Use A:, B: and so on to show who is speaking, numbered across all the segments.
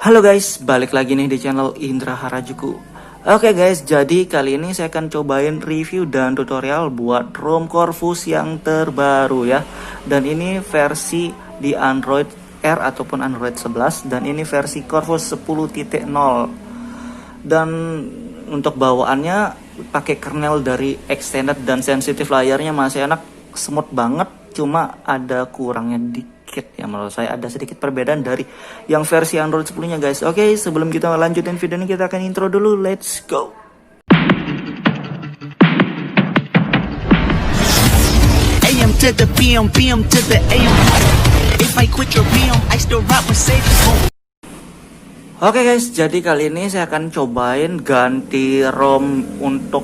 A: Halo guys, balik lagi nih di channel Indra Harajuku. Oke guys, jadi kali ini saya akan cobain review dan tutorial buat ROM Corvus yang terbaru ya. Dan ini versi di Android R ataupun Android 11 dan ini versi Corvus 10.0. Dan untuk bawaannya pakai kernel dari extended dan sensitive layarnya masih enak, smooth banget, cuma ada kurangnya dikit ya, menurut saya ada sedikit perbedaan dari yang versi Android 10-nya guys. Oke, sebelum kita lanjutin video ini kita akan intro dulu, let's go.
B: AM to the PM, PM to the AM. If I quit your PM, I still rock Mercedes.
A: Oke guys, jadi kali ini saya akan cobain ganti ROM untuk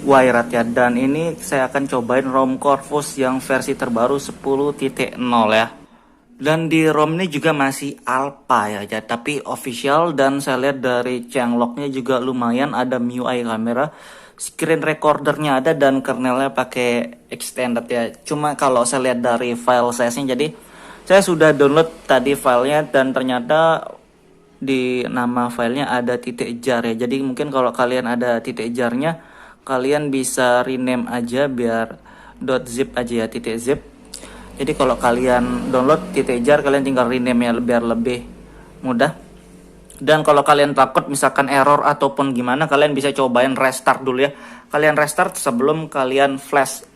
A: Wayrat ya. Dan ini saya akan cobain ROM Corvus yang versi terbaru 10.0 ya. Dan di ROM ini juga masih alpha ya, tapi official. Dan saya lihat dari changelognya juga lumayan, ada MIUI kamera, screen recordernya ada, dan kernelnya pakai extended ya. Cuma kalau saya lihat dari file size-nya, jadi saya sudah download tadi filenya dan ternyata di nama filenya ada titik jar ya. Jadi mungkin kalau kalian ada titik jarnya, kalian bisa rename aja biar .zip aja ya, titik zip. Jadi kalau kalian download titik jar, kalian tinggal rename ya biar lebih mudah. Dan kalau kalian takut misalkan error ataupun gimana, kalian bisa cobain restart dulu ya. Kalian restart sebelum kalian flash.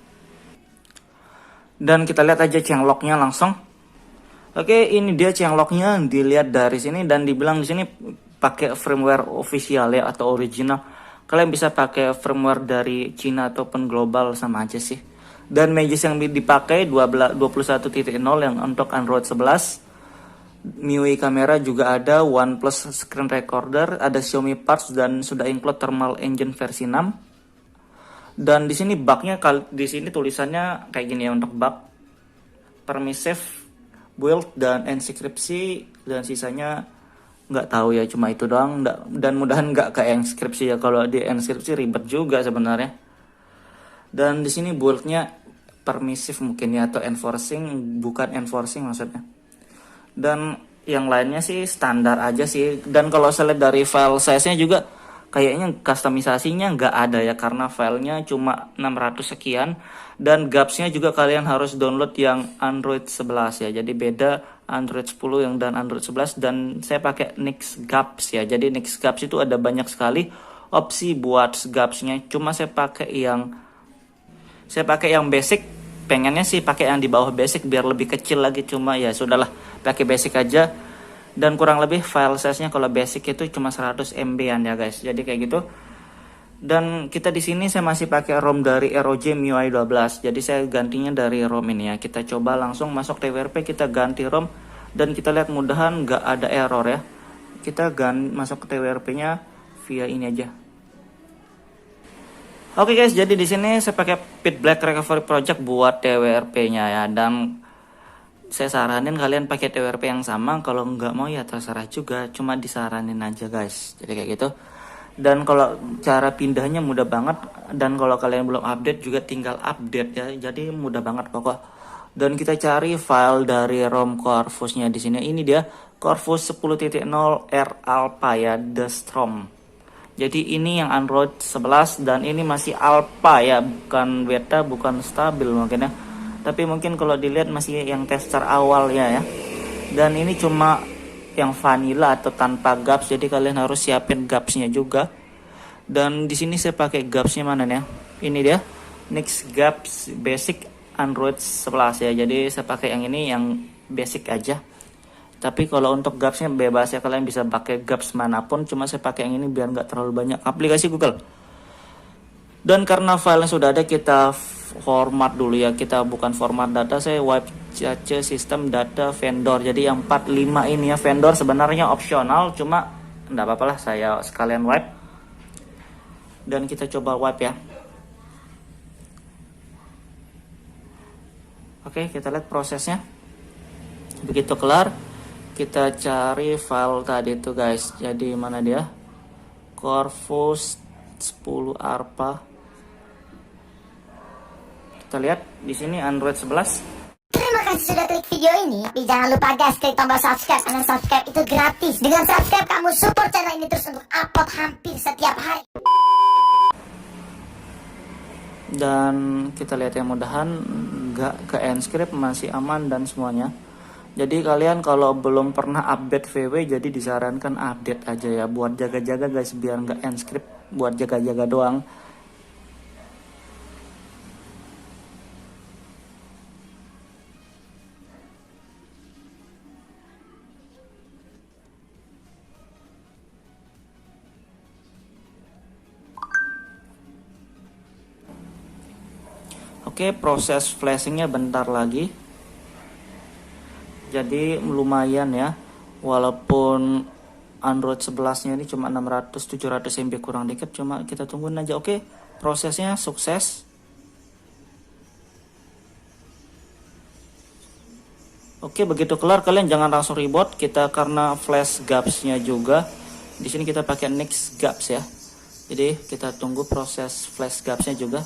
A: Dan kita lihat aja changelognya langsung. Oke, ini dia changelognya, dilihat dari sini dan dibilang di sini pakai firmware official ya atau original. Kalian bisa pakai firmware dari Cina ataupun global, sama aja sih. Dan magis yang dipakai 21.0 yang untuk Android 11. MIUI kamera juga ada, OnePlus screen recorder, ada Xiaomi parts dan sudah include thermal engine versi 6. Dan di sini bugnya, di sini tulisannya kayak gini ya untuk bug. Permissive build dan enskripsi, dan sisanya nggak tahu ya, cuma itu doang. Dan mudahan nggak kayak enskripsi ya, kalau di enskripsi ribet juga sebenarnya. Dan di sini buildnya permissive mungkin ya, atau enforcing, bukan enforcing maksudnya. Dan yang lainnya sih standar aja sih. Dan kalau saya lihat dari file size-nya juga kayaknya customisasinya nggak ada ya, karena filenya cuma 600 sekian. Dan GApps-nya juga kalian harus download yang Android 11 ya. Jadi beda Android 10 yang dan Android 11. Dan saya pakai Nix GApps ya. Jadi Nix GApps itu ada banyak sekali opsi buat GApps-nya. Cuma saya pakai yang basic. Pengennya sih pakai yang di bawah basic biar lebih kecil lagi. Cuma ya sudahlah, pakai basic aja. Dan kurang lebih file size-nya kalau basic itu cuma 100 MB-an ya guys. Jadi kayak gitu. Dan kita di sini saya masih pakai ROM dari ROG MIUI 12. Jadi saya gantinya dari ROM ini ya. Kita coba langsung masuk TWRP, kita ganti ROM dan kita lihat mudahan nggak ada error ya. Kita masuk ke TWRP-nya via ini aja. Oke guys, jadi di sini saya pakai Pit Black Recovery Project buat TWRP-nya ya. Dan saya saranin kalian pakai TWRP yang sama. Kalau nggak mau ya terserah juga, cuma disaranin aja guys. Jadi kayak gitu. Dan kalau cara pindahnya mudah banget. Dan kalau kalian belum update juga tinggal update ya. Jadi mudah banget pokok. Dan kita cari file dari ROM Corvusnya di sini. Ini dia Corvus 10.0 R Alpha ya, The Strom. Jadi ini yang Android 11 dan ini masih alpha ya, bukan beta, bukan stabil mungkin ya. Tapi mungkin kalau dilihat masih yang tester awal ya. Dan ini cuma yang vanilla atau tanpa GApps, jadi kalian harus siapin GApps-nya juga. Dan di sini saya pakai GApps-nya mana nih ya? Ini dia, Nix GApps Basic Android 11 ya. Jadi saya pakai yang ini, yang basic aja. Tapi kalau untuk GApps-nya bebas ya, kalian bisa pakai GApps manapun. Cuma saya pakai yang ini biar nggak terlalu banyak aplikasi Google. Dan karena filenya sudah ada, kita format dulu ya. Kita bukan format data, saya wipe cache sistem data vendor. Jadi yang 45 ini ya, vendor sebenarnya opsional, cuma enggak apa-apa lah, saya sekalian wipe. Dan kita coba wipe ya. Oke, kita lihat prosesnya. Begitu kelar, kita cari file tadi itu guys. Jadi mana dia? Corvus 10 Alpha. Kita lihat di sini Android 11.
C: Terima kasih sudah klik video ini. Tapi jangan lupa guys, klik tombol subscribe. Karena subscribe itu gratis. Dengan subscribe kamu support channel ini terus untuk upload hampir setiap hari.
A: Dan kita lihat ya, mudahan nggak ke enscript, masih aman dan semuanya. Jadi kalian kalau belum pernah update VW, jadi disarankan update aja ya, buat jaga-jaga guys, biar nggak enscript, buat jaga-jaga doang. Oke, proses flashingnya bentar lagi. Jadi lumayan ya, walaupun Android 11 nya ini cuma 600-700 MB kurang dikit, cuma kita tungguin aja. Oke, prosesnya sukses. Oke, begitu kelar kalian jangan langsung reboot kita, karena flash gaps-nya juga di sini kita pakai next gaps ya. Jadi kita tunggu proses flash gaps-nya juga.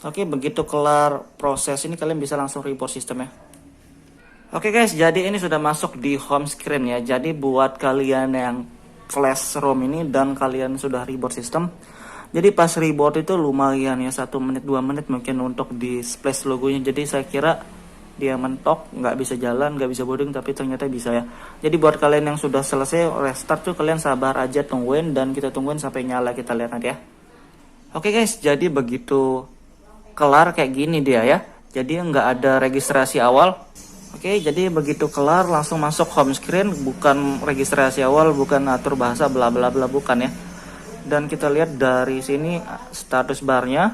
A: Oke, begitu kelar proses ini kalian bisa langsung reboot sistemnya. Oke guys, jadi ini sudah masuk di home screen ya. Jadi buat kalian yang flash ROM ini dan kalian sudah reboot sistem, jadi pas reboot itu lumayan ya, 1 menit 2 menit mungkin untuk di splash logonya. Jadi saya kira dia mentok, nggak bisa jalan, nggak bisa boarding, tapi ternyata bisa ya. Jadi buat kalian yang sudah selesai restart tuh, kalian sabar aja, tungguin, dan kita tungguin sampai nyala, kita lihat nanti ya. Oke guys, jadi begitu kelar kayak gini dia ya, jadi nggak ada registrasi awal. Oke, jadi begitu kelar langsung masuk home screen, bukan registrasi awal, bukan atur bahasa bla bla bla, bukan ya. Dan kita lihat dari sini status barnya,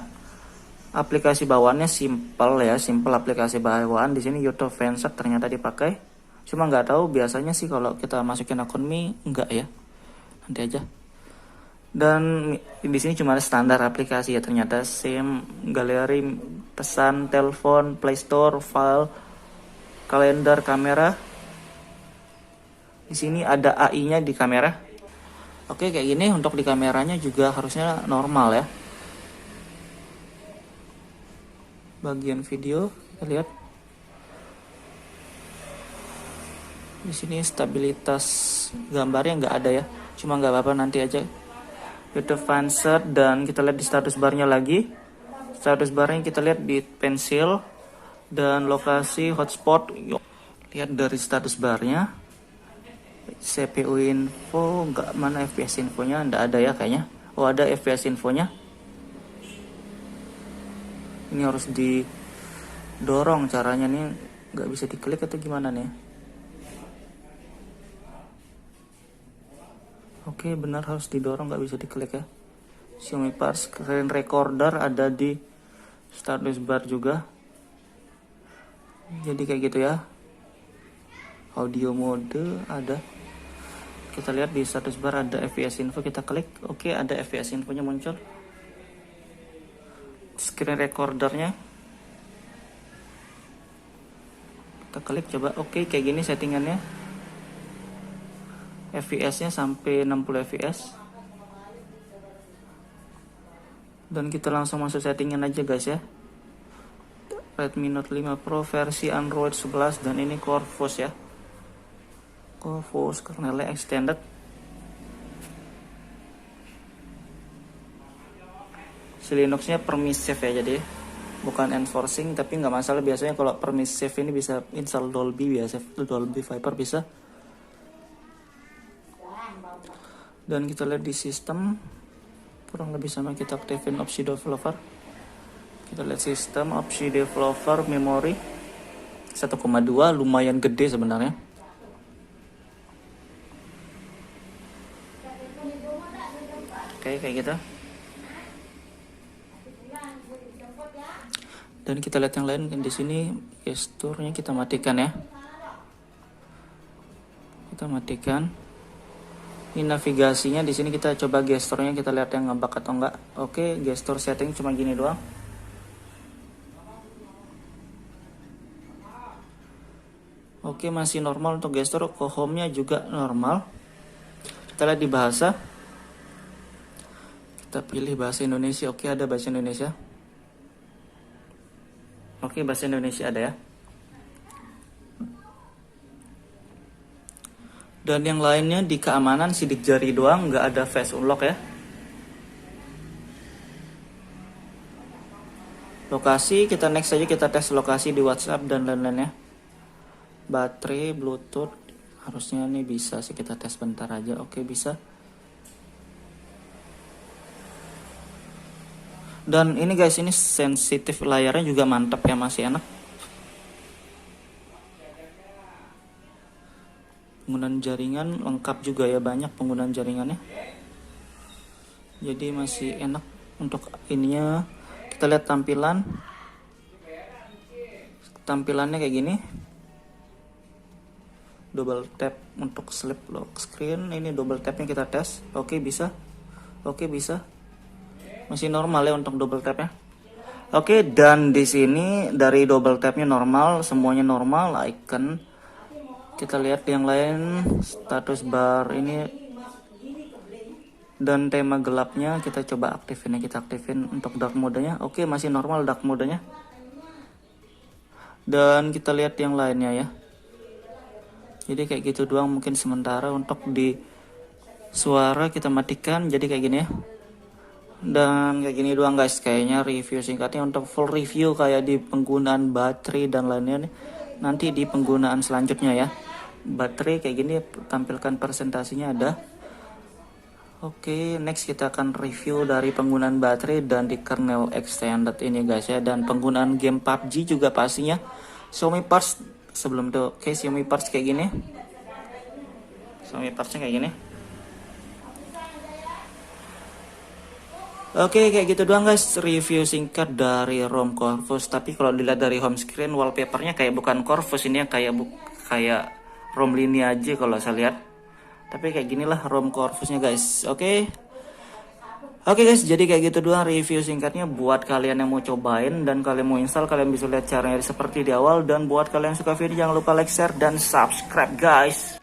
A: aplikasi bawaannya simple ya, simple aplikasi bawaan. Di sini YouTube Fansat ternyata dipakai, cuma nggak tahu biasanya sih kalau kita masukin akun Mi enggak ya, nanti aja. Dan di sini cuma ada standar aplikasi ya, ternyata SIM, galeri, pesan, telepon, Play Store, file, kalender, kamera. Di sini ada AI-nya di kamera. Oke, kayak gini untuk di kameranya juga harusnya normal ya. Bagian video kita lihat. Di sini stabilitas gambarnya nggak ada ya, cuma nggak apa-apa, nanti aja. YouTube Fansat, dan kita lihat di status barnya lagi. Status barnya kita lihat di pensil dan lokasi hotspot. Lihat dari status barnya, CPU info nggak, mana FPS infonya, nggak ada ya kayaknya. Oh, ada FPS infonya. Ini harus didorong caranya nih, nggak bisa diklik atau gimana nih? Oke, benar harus didorong, nggak bisa diklik ya. Xiaomi Pars Screen Recorder ada di status bar juga. Jadi kayak gitu ya. Audio mode ada. Kita lihat di status bar ada FPS info, kita klik. Oke, ada FPS infonya muncul. Screen recordernya. Kita klik coba. Oke, kayak gini settingannya. FPS-nya sampai 60 fps. Dan kita langsung masuk settingan aja guys ya. Redmi Note 5 Pro versi Android 11, dan ini Corvus ya. Corvus kernelnya extended. Si Linux-nya permissive ya, jadi bukan enforcing, tapi nggak masalah. Biasanya kalau permissive ini bisa install Dolby, biasa Dolby Viper bisa. Dan kita lihat di sistem kurang lebih sama, kita aktifin opsi developer. Kita lihat sistem opsi developer, memori 1,2, lumayan gede sebenarnya. Oke, kayak gitu. Dan kita lihat yang lain di sini, gesturnya kita matikan ya. Kita matikan. Ini navigasinya, di sini kita coba gesturnya, kita lihat yang ngebug atau enggak. Oke, gestur setting cuma gini doang. Oke, masih normal untuk gestur. Ke home-nya juga normal. Kita lihat di bahasa. Kita pilih bahasa Indonesia. Oke, ada bahasa Indonesia. Oke, bahasa Indonesia ada ya. Dan yang lainnya di keamanan sidik jari doang, nggak ada face unlock ya. Lokasi, kita next aja, kita tes lokasi di WhatsApp dan lain-lainnya. Baterai, Bluetooth, harusnya ini bisa sih, kita tes bentar aja. Oke, bisa. Dan ini guys, ini sensitif layarnya juga mantap ya, masih enak. Penggunaan jaringan lengkap juga ya, banyak penggunaan jaringannya. Jadi masih enak untuk ininya. Kita lihat tampilan. Tampilannya kayak gini. Double tap untuk sleep lock screen. Ini double tapnya kita tes. Oke, bisa. Oke, bisa. Masih normal ya untuk double tapnya. Oke, dan di sini dari double tapnya normal, semuanya normal, icon. Kita lihat yang lain, status bar ini dan tema gelapnya kita coba aktifin ya, kita aktifin untuk dark mode-nya. Oke, masih normal dark mode-nya. Dan kita lihat yang lainnya ya. Jadi kayak gitu doang mungkin sementara. Untuk di suara kita matikan jadi kayak gini ya. Dan kayak gini doang guys, kayaknya review singkatnya. Untuk full review kayak di penggunaan baterai dan lainnya nih, nanti di penggunaan selanjutnya ya. Baterai kayak gini, tampilkan presentasinya ada. Oke, next kita akan review dari penggunaan baterai dan di kernel extended ini guys ya. Dan penggunaan game PUBG juga pastinya. Xiaomi Parts sebelum itu. Oke, Xiaomi Parts kayak gini. Xiaomi Partsnya kayak gini. Oke, kayak gitu doang guys review singkat dari ROM Corvus. Tapi kalau dilihat dari home screen, wallpapernya kayak bukan Corvus ini ya, kayak ROM Lini aja kalau saya lihat. Tapi kayak ginilah ROM Corvusnya guys. Oke guys, jadi kayak gitu doang review singkatnya buat kalian yang mau cobain dan kalian mau install, kalian bisa lihat caranya seperti di awal. Dan buat kalian yang suka video jangan lupa like, share dan subscribe guys.